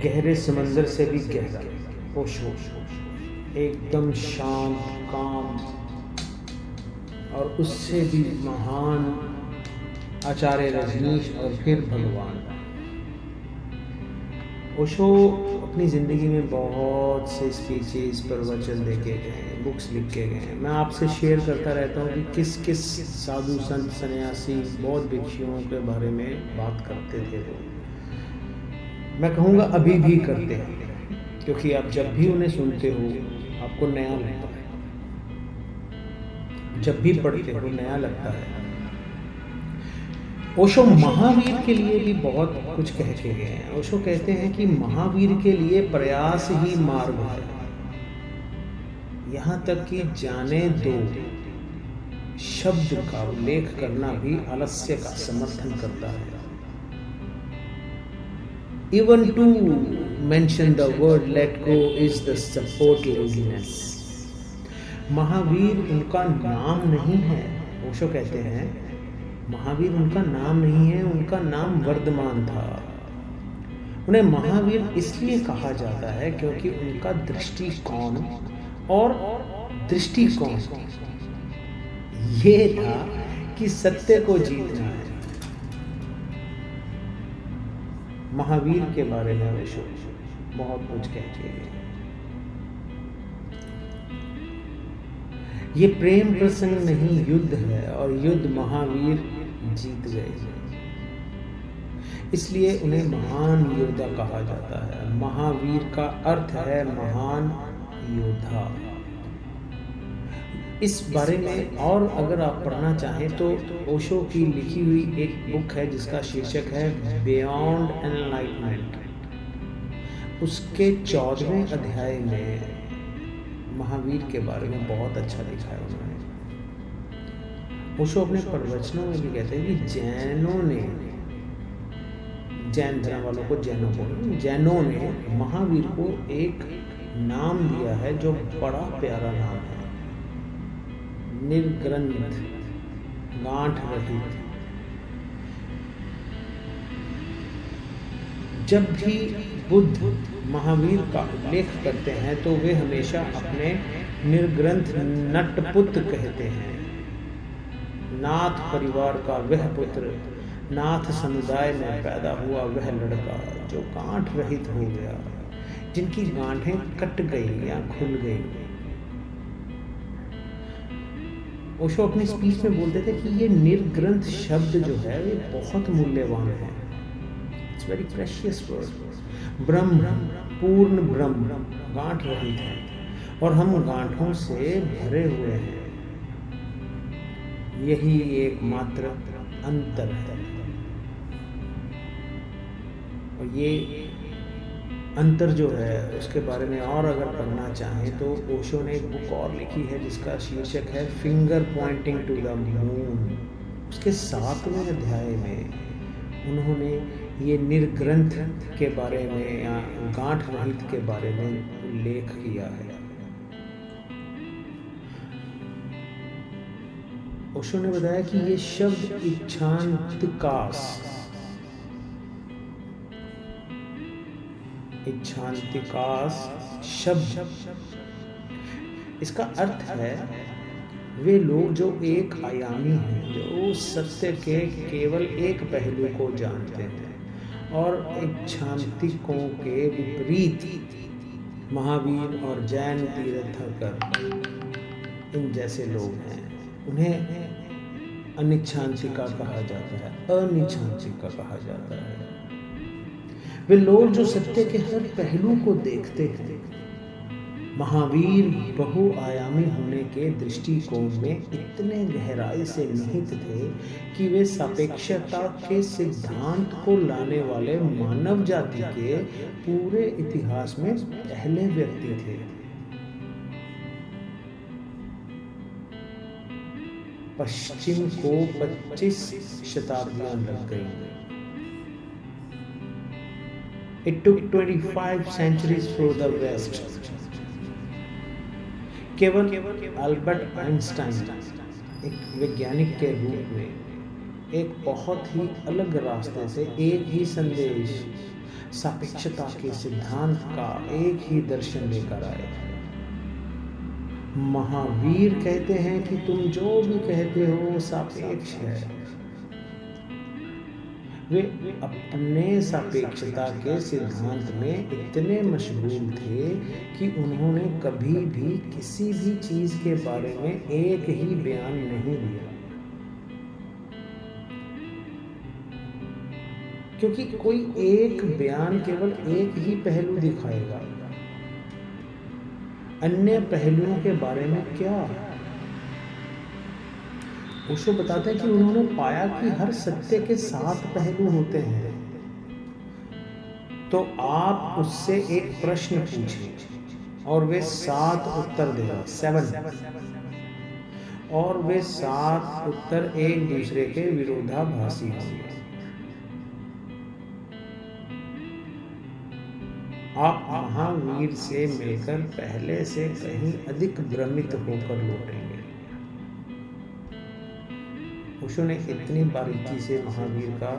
गहरे समंदर से भी गहरा ओशो, एकदम शांत, काम और उससे भी महान आचार्य रजनीश और फिर भगवान। ओशो अपनी ज़िंदगी में बहुत से स्पीचेस, प्रवचन दे के गए हैं, बुक्स लिख के गए हैं। मैं आपसे शेयर करता रहता हूँ कि किस किस साधु संत सन्यासी बौद्ध भिक्षुओं के बारे में बात करते थे वो। मैं कहूँगा अभी भी करते हैं, क्योंकि आप जब भी उन्हें सुनते हो आपको नया लगता है, जब भी पढ़ते हो नया लगता है। ओशो महावीर के लिए भी बहुत कुछ कह के गए हैं। ओशो कहते हैं कि महावीर के लिए प्रयास ही मार्ग है, यहाँ तक कि जाने दो शब्द का उल्लेख करना भी आलस्य का समर्थन करता है। Even to mention the word let go is the support laziness. Mahavir उनका नाम नहीं है। ओशो कहते हैं महावीर उनका नाम नहीं है, उनका नाम वर्धमान था। उन्हें महावीर इसलिए कहा जाता है क्योंकि उनका दृष्टिकोण और दृष्टिकोण ये था कि सत्य को जीतना है। महावीर के बारे में ओशो बहुत कुछ कहते हैं। ये प्रेम प्रसंग नहीं, युद्ध है, और युद्ध महावीर जीत गए, इसलिए उन्हें महान योद्धा कहा जाता है। महावीर का अर्थ है महान योद्धा। इस बारे में और अगर आप पढ़ना चाहें तो ओशो की लिखी हुई एक बुक है जिसका शीर्षक है बियॉन्ड एनलाइटमेंट। उसके 14वें अध्याय में महावीर के बारे में बहुत अच्छा लिखा है उन्होंने। ओशो अपने प्रवचनों में भी कहते हैं कि जैनों ने, जैन धर्म वालों को जैनों ने महावीर को एक नाम दिया है जो बड़ा प्यारा नाम है, निर्ग्रंथ, गांठ रहित। जब भी बुद्ध महावीर का उल्लेख करते हैं तो वे हमेशा अपने निर्ग्रंथ नटपुत कहते हैं। नाथ परिवार का वह पुत्र, नाथ समुदाय में पैदा हुआ वह लड़का जो गांठ रहित हो गया, जिनकी गांठें कट गई या खुल गई। ओशो अपनी स्पीच में बोलते थे कि ये निर्ग्रंथ शब्द जो है ये बहुत मूल्यवान है। It's very precious word. ब्रह्म, पूर्ण ब्रह्म गांठ रहित है और हम गांठों से भरे हुए हैं। यही एकमात्र अंतर है। और ये अंतर जो है उसके बारे में और अगर पढ़ना चाहें तो ओशो ने एक बुक और लिखी है जिसका शीर्षक है finger pointing to the moon. उसके 7वें अध्याय में उन्होंने ये निर्ग्रंथ के बारे में या गांठ रहित के बारे में उल्लेख किया है। ओशो ने बताया कि ये शब्द इच्छांतिकास शब्द, इसका अर्थ है वे लोग जो एक आयामी हैं, जो सत्य के केवल एक पहलू को जानते हैं और इच्छांतिकों के विपरीत महावीर और जैन तीर्थंकर इन जैसे लोग हैं, उन्हें अनिच्छांतिका कहा जाता है, अनिच्छांतिका कहा जाता है। वे लोग जो सत्य के हर पहलू को देखते हैं। महावीर बहुआयामी होने के दृष्टिकोण में इतने गहराई से निहित थे कि वे सापेक्षता के सिद्धांत को लाने वाले मानव जाति के पूरे इतिहास में पहले व्यक्ति थे। पश्चिम को 25 शताब्दियां लग गई। It took 25 centuries for the West. केवल अल्बर्ट आइंस्टाइन एक वैज्ञानिक के रूप में एक बहुत ही अलग रास्ते से एक ही संदेश सापेक्षता के सिद्धांत का एक ही दर्शन लेकर आए। महावीर कहते हैं कि तुम जो भी कहते हो सापेक्ष है। वे अपने सापेक्षता के सिद्धांत में इतने मशगूल थे कि उन्होंने कभी भी किसी भी चीज के बारे में एक ही बयान नहीं दिया, क्योंकि कोई एक बयान केवल एक ही पहलू दिखाएगा, अन्य पहलुओं के बारे में क्या। ओशो बताते हैं कि उन्होंने पाया कि हर सत्य के 7 पहलू होते हैं। तो आप उससे एक प्रश्न पूछिए और वे 7 उत्तर देगा, 7, और वे 7 उत्तर एक दूसरे के विरोधाभासी होंगे। आप महावीर से मिलकर पहले से कहीं अधिक भ्रमित होकर लौटेंगे। ओशो ने इतनी बारीकी से महावीर का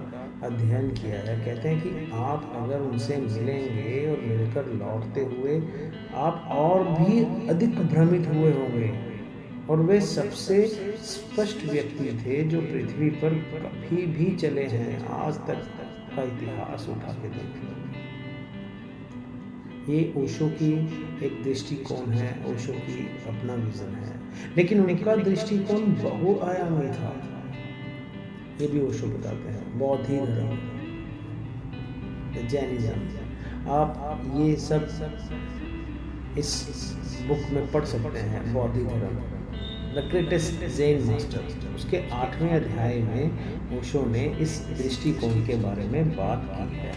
अध्ययन किया है। कहते हैं कि आप अगर उनसे मिलेंगे और मिलकर लौटते हुए आप और भी अधिक भ्रमित हुए होंगे। और वे सबसे स्पष्ट व्यक्ति थे जो पृथ्वी पर कभी भी चले हैं। आज तक का इतिहास उठा के देख लो। ये ओशो की एक दृष्टिकोण है, ओशो की अपना विजन है, लेकिन उनका दृष्टिकोण बहुआयामी था। ये भी ओशो बताते हैं। बौद्ध धर्म, जैनिज्म, आप ये सब इस बुक में पढ़ सकते हैं। बौद्ध धर्म, द ग्रेटेस्ट ज़ेन मास्टर, उसके 8वें अध्याय में ओशो ने इस दृष्टिकोण के बारे में बात की है।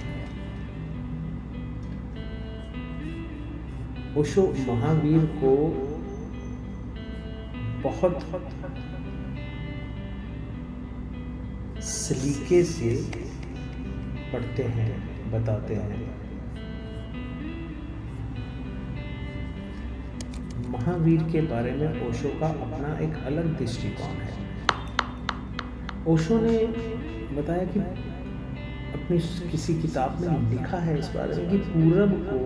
ओशो महावीर को बहुत सलीके से पढ़ते हैं, बताते हैं। महावीर के बारे में ओशो का अपना एक अलग दृष्टिकोण है। ओशो ने बताया कि अपनी किसी किताब में लिखा है इस बारे में कि पूरब को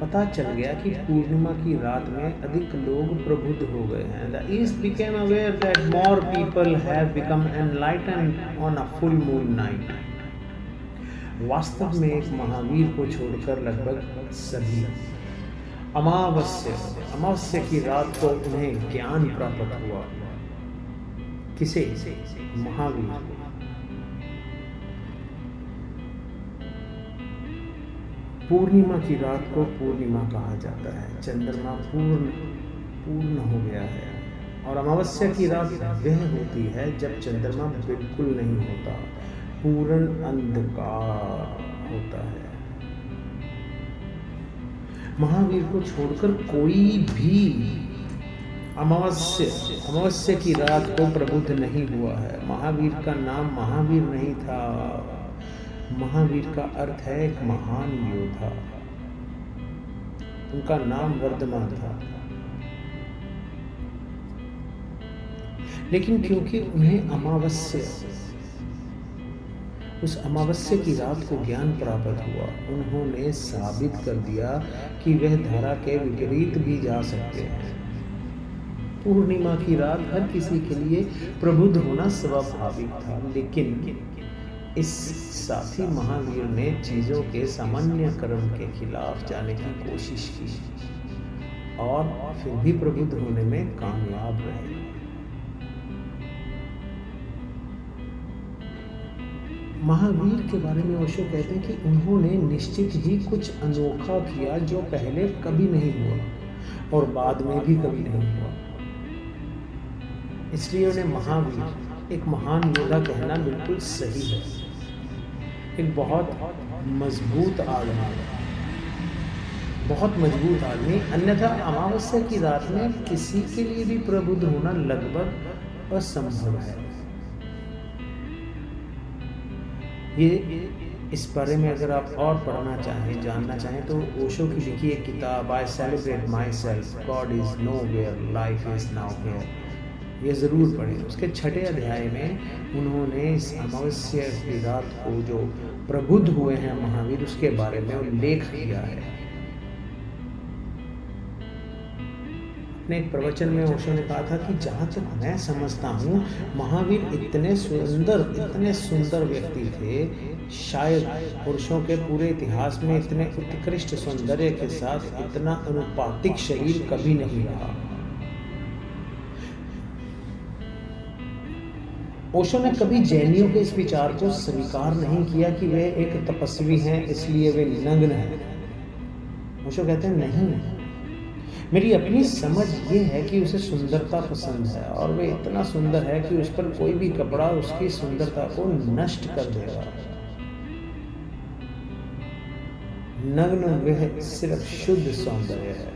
पता चल गया कि पूर्णिमा की रात में अधिक लोग प्रबुद्ध हो गए हैं। The East became aware that more people have become enlightened on a full moon night. वास्तव में एक महावीर को छोड़कर लगभग सभी अमावस्या की रात को उन्हें ज्ञान प्राप्त हुआ। किसे? महावीर को। पूर्णिमा की रात को पूर्णिमा कहा जाता है। चंद्रमा पूर्ण हो गया है। और अमावस्या की रात वह होती है जब चंद्रमा बिल्कुल नहीं होता, पूर्ण अंधकार होता है। महावीर को छोड़कर कोई भी अमावस्या की रात को प्रबुद्ध नहीं हुआ है। महावीर का नाम महावीर नहीं था। महावीर का अर्थ है एक महान योद्धा। उनका नाम वर्धमान था। लेकिन क्योंकि उन्हें उस अमावस्या की रात को ज्ञान प्राप्त हुआ, उन्होंने साबित कर दिया कि वह धारा के विपरीत भी जा सकते हैं। पूर्णिमा की रात हर किसी के लिए प्रबुद्ध होना स्वाभाविक था, लेकिन इस साथी महावीर ने चीजों के सामान्य क्रम के खिलाफ जाने की कोशिश की और फिर भी प्रबुद्ध होने में कामयाब रहे। महावीर के बारे में ओशो कहते हैं कि उन्होंने निश्चित ही कुछ अनोखा किया जो पहले कभी नहीं हुआ और बाद में भी कभी नहीं हुआ। इसलिए उन्हें महावीर, एक महान योद्धा कहना बिल्कुल सही है। एक बहुत मजबूत आदमी, अन्यथा अमावस्या की रात में किसी के लिए भी प्रबुद्ध होना लगभग असंभव है। ये इस बारे में अगर आप और पढ़ना चाहें, जानना चाहें, तो ओशो की लिखी एक किताब I celebrate myself, God is nowhere, life is now here, ये ज़रूर पढ़ें। उसके 6ठे अध्याय में उन्होंने इस अमावस्या की रात को जो प्रबुद्ध हुए हैं महावीर, उसके बारे में उल्लेख किया है। अपने एक प्रवचन में ओशो ने कहा था कि जहाँ तक मैं समझता हूँ महावीर इतने सुंदर व्यक्ति थे, शायद पुरुषों के पूरे इतिहास में इतने उत्कृष्ट सौंदर्य के साथ इतना अनुपातिक शरीर कभी नहीं रहा। ओशो ने कभी जैनियों के इस विचार को स्वीकार नहीं किया कि वे एक तपस्वी हैं इसलिए वे नग्न हैं। ओशो कहते हैं नहीं, मेरी अपनी समझ ये है कि उसे सुंदरता पसंद है और वे इतना सुंदर है कि उस पर कोई भी कपड़ा उसकी सुंदरता को नष्ट कर देगा। नग्न वह सिर्फ शुद्ध सौंदर्य है।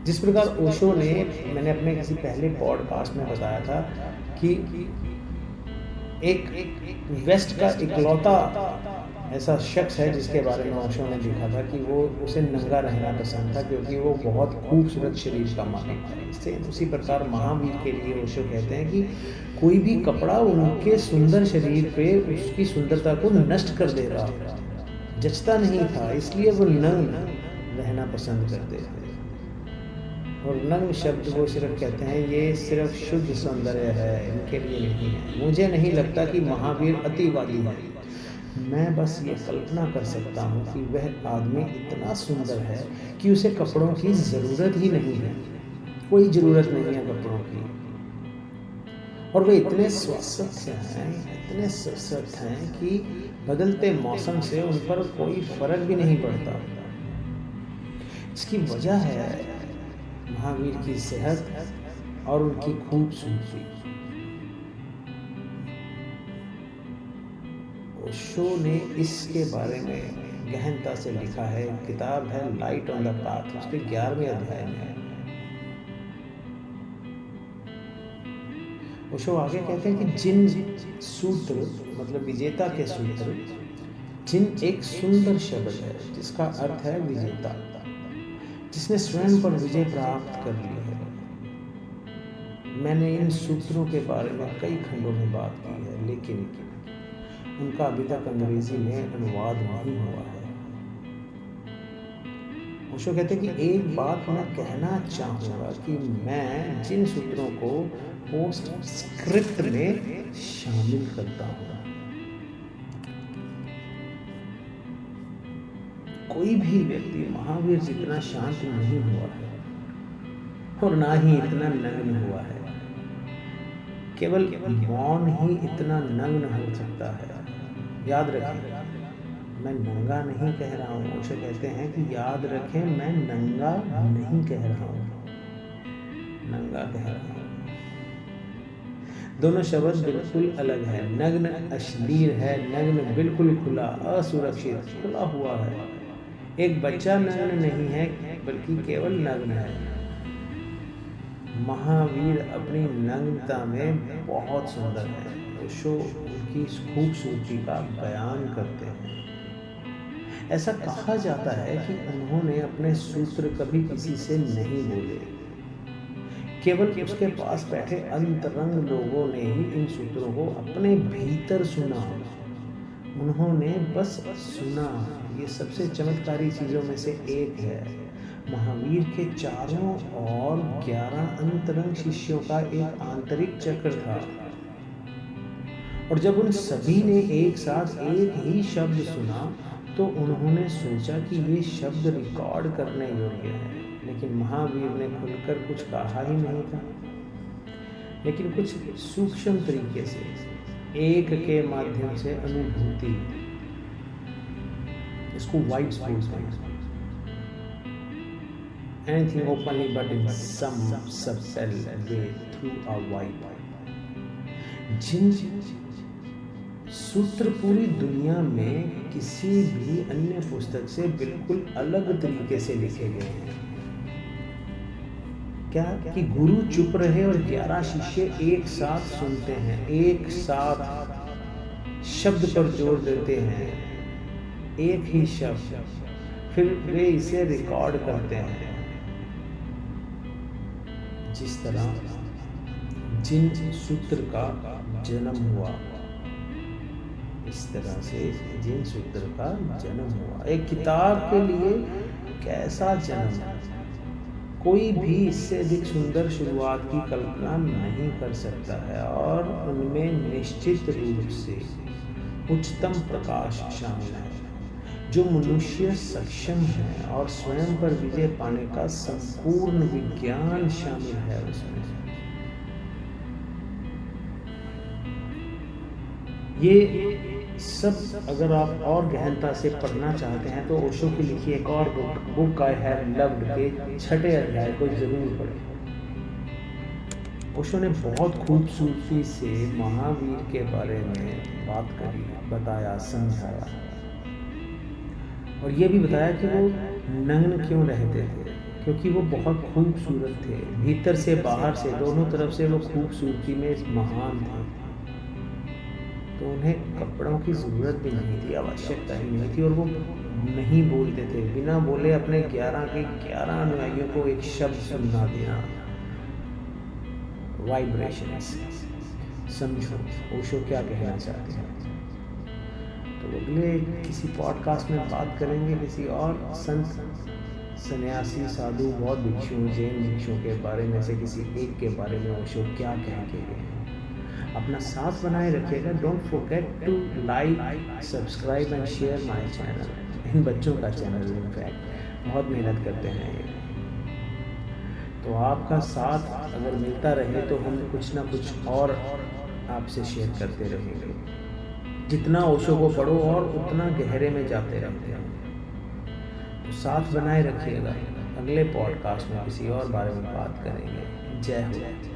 जिस प्रकार ओशो ने, मैंने अपने किसी पहले पॉडकास्ट में बताया था कि एक वेस्ट का इकलौता ऐसा शख्स है जिसके बारे में ओशो ने लिखा था कि वो उसे नंगा रहना पसंद था क्योंकि वो बहुत खूबसूरत शरीर का मालिक था। इससे उसी प्रकार महावीर के लिए ओशो कहते हैं कि कोई भी कपड़ा उनके सुंदर शरीर पे उसकी सुंदरता को नष्ट कर दे रहा, जचता नहीं था, इसलिए वो नग्न रहना पसंद करते थे। और नग्न शब्द वो सिर्फ कहते हैं ये सिर्फ शुद्ध सौंदर्य है, इनके लिए नहीं है। मुझे नहीं लगता कि महावीर अतिवादी है। मैं बस ये कल्पना कर सकता हूँ कि वह आदमी इतना सुंदर है कि उसे कपड़ों की ज़रूरत ही नहीं है, कोई ज़रूरत नहीं है कपड़ों की। और वे इतने स्वस्थ हैं कि बदलते मौसम से उन पर कोई फर्क भी नहीं पड़ता। इसकी वजह है महावीर की सेहत और उनकी खूबसूरती। ओशो ने इसके बारे में गहनता से लिखा है। किताब है लाइट ऑन द पाथ, उसके 11वें अध्याय में। ओशो आगे कहते हैं कि जिन सूत्र, मतलब विजेता के सूत्र, जिन एक सुंदर शब्द है जिसका अर्थ है विजेता, जिसने स्वयं पर विजय प्राप्त कर ली है। मैंने इन सूत्रों के बारे में कई खंडों में बात की है, लेकिन उनका अभी तक अंग्रेजी में अनुवाद नहीं हुआ है। ओशो कहते हैं कि एक बात मैं कहना चाहूँगा कि मैं जिन सूत्रों को पोस्ट स्क्रिप्ट में शामिल करता हूँ, कोई भी व्यक्ति महावीर जितना शांत नहीं हुआ है और ना ही इतना नग्न हुआ है। केवल मौन ही इतना नग्न हो सकता है। याद रखें, मैं नंगा नहीं कह रहा हूँ। ओशो कहते हैं कि याद रखें, मैं नंगा नहीं कह रहा हूँ, नंगा कह रहा हूँ। दोनों शब्द बिल्कुल अलग है। नग्न अश्लील है, नग्न बिल्कुल खुला, असुरक्षित, खुला हुआ है। एक बच्चा नग्न नहीं है बल्कि केवल नग्न है। महावीर अपनी नग्नता में बहुत सुंदर है। ओशो उनकी इस खूबसूरती का बयान करते हैं। ऐसा कहा जाता है कि उन्होंने अपने सूत्र कभी किसी से नहीं बोले, केवल उसके पास बैठे अंतरंग लोगों ने ही इन सूत्रों को अपने भीतर सुना। उन्होंने बस सुना। ये सबसे चमत्कारी चीज़ों में से एक है। महावीर के चारों और 11 अंतरंग शिष्यों का एक आंतरिक चक्र था, और जब उन सभी ने एक साथ एक ही शब्द सुना तो उन्होंने सोचा कि ये शब्द रिकॉर्ड करने योग्य है। लेकिन महावीर ने खुलकर कुछ कहा ही नहीं था, लेकिन कुछ सूक्ष्म तरीके से, एक के माध्यम से अनुभूति, इसको वाइट स्पेस में, anything openly but in some subtle way through a wide. जिन सूत्र पूरी दुनिया में किसी भी अन्य पुस्तक से बिल्कुल अलग तरीके से लिखे गए हैं। क्या कि गुरु चुप रहे और 11 शिष्य एक साथ सुनते हैं, एक साथ शब्द पर जोर देते हैं, एक ही शब्द, फिर वे इसे रिकॉर्ड करते हैं। जिस तरह जिन सूत्र का जन्म हुआ इस तरह से जीन सूत्र का जन्म हुआ। एक किताब के लिए कैसा जन्म, कोई भी इससे अधिक सुंदर शुरुआत की कल्पना नहीं कर सकता है, और उनमें निश्चित रूप से उच्चतम प्रकाश शामिल है, जो मनुष्य सक्षम है, और स्वयं पर विजय पाने का संपूर्ण विज्ञान शामिल है उसमें। ये सब अगर आप और गहनता से पढ़ना चाहते हैं तो ओशो की लिखी एक और बुक आई हैव लव्ड के 6ठे अध्याय को जरूर पढ़ें। ओशो ने बहुत खूबसूरती से महावीर के बारे में बात करी, बताया, समझाया, और ये भी बताया कि वो नग्न क्यों रहते थे, क्योंकि वो बहुत खूबसूरत थे, भीतर से बाहर से दोनों तरफ से वो खूबसूरती में महान थे। तो उन्हें कपड़ों की ज़रूरत भी नहीं थी, आवश्यकता ही नहीं थी, और वो नहीं बोलते थे। बिना बोले अपने 11 के 11 अनुयायियों को एक शब्द सुना देना, वाइब्रेशंस। समझो ओशो क्या कहना चाहते हैं। तो अगले किसी पॉडकास्ट में बात करेंगे किसी और संत, सन्यासी, साधु, बौद्ध भिक्षुओं, जैन भिक्षुओं के बारे में से किसी एक के बारे में ओशो क्या कह के गए हैं। अपना साथ बनाए रखिएगा। Don't forget to like, subscribe and share my channel. इन बच्चों का चैनल इनफैक्ट बहुत मेहनत करते हैं ये। तो आपका साथ अगर मिलता रहे तो हम कुछ ना कुछ और आपसे शेयर करते रहेंगे। जितना ओशो को पढ़ो और उतना गहरे में जाते रहते हैं। तो साथ बनाए रखिएगा। अगले पॉडकास्ट में किसी और बारे में बात करेंगे। जय हो।